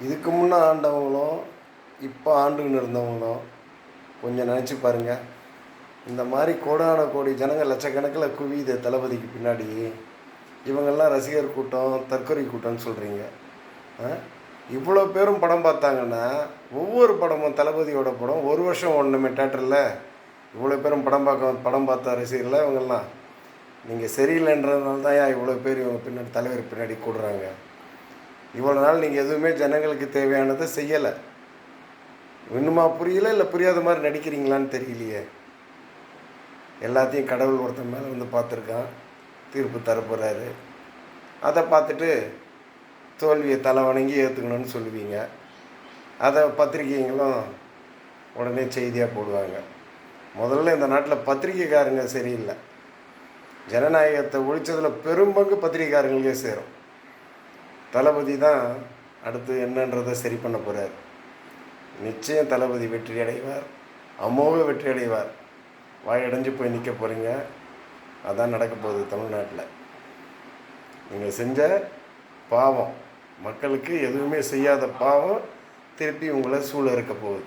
இதுக்கு முன்னே ஆண்டவங்களும் இப்போ ஆண்டுன்னு இருந்தவங்களும் கொஞ்சம் நினச்சி பாருங்கள். இந்த மாதிரி கோடான கோடி ஜனங்கள் லட்சக்கணக்கில் குவியுது தளபதிக்கு பின்னாடி. இவங்கெல்லாம் ரசிகர் கூட்டம், தற்கொலை கூட்டம்னு சொல்கிறீங்க. இவ்வளோ பேரும் படம் பார்த்தாங்கன்னா, ஒவ்வொரு படமும் தளபதியோட படம் ஒரு வருஷம் ஓடணுமே தேட்டரில். இவ்வளோ பேரும் படம் பார்த்த ரசிகர்கள் இவங்கெல்லாம். நீங்கள் சரியில்லைன்றதுனால தான் இவ்வளோ பேர் இவங்க பின்னாடி தலைவர் பின்னாடி கூடுறாங்க. இவ்வளோ நாள் நீங்கள் எதுவுமே ஜனங்களுக்கு தேவையானதை செய்யலை. இன்னுமா புரியல, இல்லை புரியாத மாதிரி நடிக்கிறீங்களான்னு தெரியலையே. எல்லாத்தையும் கடவுள் ஒருத்தன் மேலே வந்து பார்த்துருக்கான், தீர்ப்பு தரப்போகிறாரு. அதை பார்த்துட்டு தோல்வியை தலை வணங்கி ஏற்றுக்கணும்னு சொல்லுவீங்க. அதை பத்திரிகைங்களும் உடனே செய்தியாக போடுவாங்க. முதல்ல இந்த நாட்டில் பத்திரிகைக்காரங்க சரியில்லை. ஜனநாயகத்தை ஒழிச்சதில் பெரும்பங்கு பத்திரிகைக்காரங்களுக்கே சேரும். தளபதி தான் அடுத்து என்னன்றதை சரி பண்ண போகிறார். நிச்சயம் தளபதி வெற்றி அடைவார், அமோக வெற்றி அடைவார். வாயடைஞ்சு போய் நிற்க போகிறீங்க. அதான் நடக்க போகுது தமிழ்நாட்டில். நீங்கள் செஞ்ச பாவம், மக்களுக்கு எதுவுமே செய்யாத பாவம் திருப்பி உங்களை சூழ இருக்க போகுது.